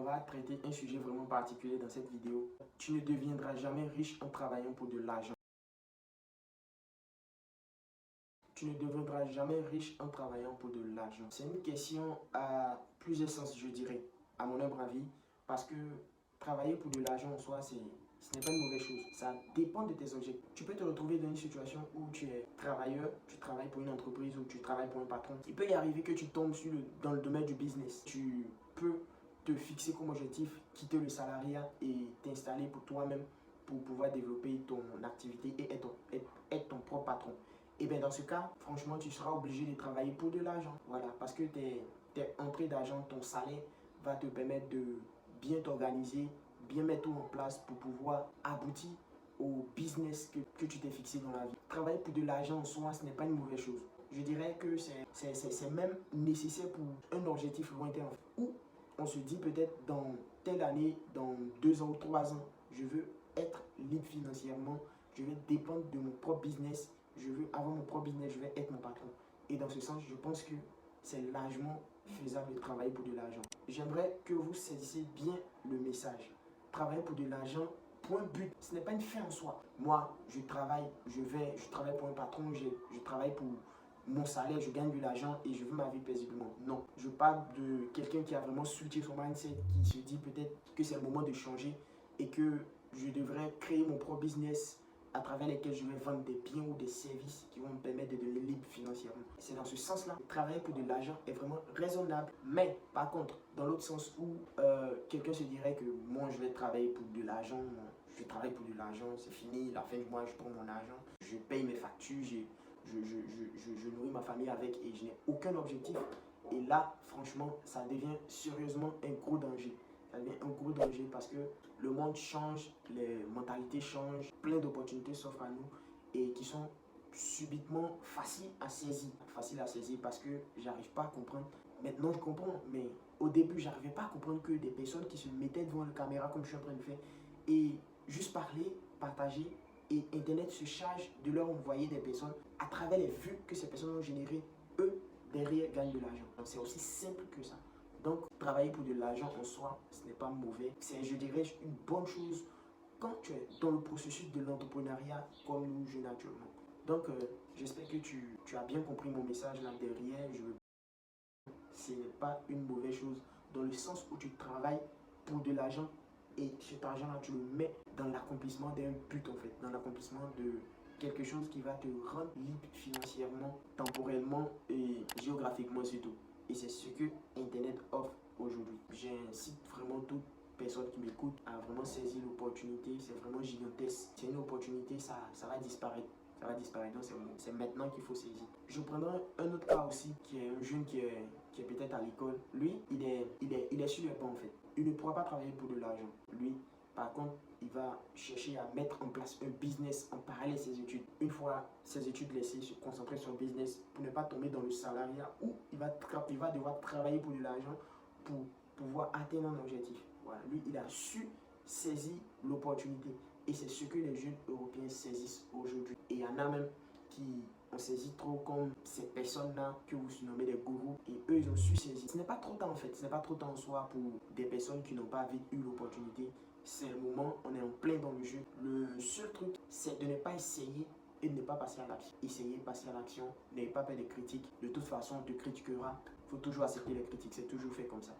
va traiter un sujet vraiment particulier dans cette vidéo. Tu ne deviendras jamais riche en travaillant pour de l'argent. Tu ne deviendras jamais riche en travaillant pour de l'argent. C'est une question à plusieurs sens, je dirais, à mon humble avis, parce que travailler pour de l'argent en soi, ce n'est pas une mauvaise chose. Ça dépend de tes objectifs. Tu peux te retrouver dans une situation où tu es travailleur, tu travailles pour une entreprise ou tu travailles pour un patron. Il peut y arriver que tu tombes dans le domaine du business. Tu peux te fixer comme objectif, quitter le salariat et t'installer pour toi-même pour pouvoir développer ton activité et être ton propre patron. Et bien dans ce cas, franchement, tu seras obligé de travailler pour de l'argent. Voilà, parce que tes entrées d'argent, ton salaire va te permettre de bien t'organiser, bien mettre tout en place pour pouvoir aboutir au business que tu t'es fixé dans la vie. Travailler pour de l'argent en soi, ce n'est pas une mauvaise chose. Je dirais que c'est même nécessaire pour un objectif lointain. Où on se dit peut-être dans telle année, dans 2 ans ou 3 ans, je veux être libre financièrement, je vais dépendre de mon propre business, je veux avoir mon propre business, je vais être mon patron. Et dans ce sens, je pense que c'est largement faisable de travailler pour de l'argent. J'aimerais que vous saisissiez bien le message. Travailler pour de l'argent, point but, ce n'est pas une fin en soi. Moi, je travaille pour un patron, je travaille pour mon salaire, je gagne de l'argent et je veux ma vie paisiblement. Non, je parle de quelqu'un qui a vraiment switché son mindset, qui se dit peut-être que c'est le moment de changer et que je devrais créer mon propre business à travers lesquels je vais vendre des biens ou des services qui vont me permettre de devenir libre financièrement. C'est dans ce sens-là, travailler pour de l'argent est vraiment raisonnable. Mais par contre, dans l'autre sens où quelqu'un se dirait que moi je vais travailler pour de l'argent, je travaille pour de l'argent, c'est fini, la fin du mois je prends mon argent, je paye mes factures, je nourris ma famille avec et je n'ai aucun objectif. Et là, franchement, ça devient sérieusement un gros danger. Ça devient un gros danger parce que le monde change, les mentalités changent, plein d'opportunités s'offrent à nous et qui sont subitement faciles à saisir. Faciles à saisir parce que j'arrive pas à comprendre. Maintenant, je comprends, mais au début, j'arrivais pas à comprendre que des personnes qui se mettaient devant la caméra comme je suis en train de faire et juste parler, partager et Internet se charge de leur envoyer des personnes à travers les vues que ces personnes ont générées, eux, derrière, gagnent de l'argent. Donc, c'est aussi simple que ça. Donc, travailler pour de l'argent en soi, ce n'est pas mauvais. C'est, je dirais, une bonne chose quand tu es dans le processus de l'entrepreneuriat comme nous, jeunes actuellement. Donc, j'espère que tu as bien compris mon message là derrière. Ce n'est pas une mauvaise chose dans le sens où tu travailles pour de l'argent et cet argent-là, tu le mets dans l'accomplissement d'un but en fait, dans l'accomplissement de quelque chose qui va te rendre libre financièrement, temporellement et géographiquement surtout. Et c'est ce que Internet offre aujourd'hui. J'incite vraiment toute personne qui m'écoute à vraiment saisir l'opportunité. C'est vraiment gigantesque. C'est une opportunité, ça va disparaître. Ça va disparaître, donc c'est maintenant qu'il faut saisir. Je prendrai un autre cas aussi, qui est un jeune qui est peut-être à l'école. Lui, il est sur le banc en fait. Il ne pourra pas travailler pour de l'argent. Lui, par contre, il va chercher à mettre en place un business en parallèle de ses études. Une fois ses études laissées, se concentrer sur le business pour ne pas tomber dans le salariat où il va devoir travailler pour de l'argent pour pouvoir atteindre un objectif. Voilà. Lui, il a su saisir l'opportunité. Et c'est ce que les jeunes européens saisissent aujourd'hui. Et il y en a même qui ont saisi trop comme ces personnes-là que vous surnommez des gourous. Et eux, ils ont su saisir. Ce n'est pas trop tard en fait. Ce n'est pas trop tard en soi pour des personnes qui n'ont pas vite eu l'opportunité. C'est le moment, on est en plein dans le jeu. Le seul truc, c'est de ne pas essayer et de ne pas passer à l'action. Essayez, passer à l'action. N'ayez pas peur des critiques. De toute façon, on te critiquera. Il faut toujours accepter les critiques. C'est toujours fait comme ça.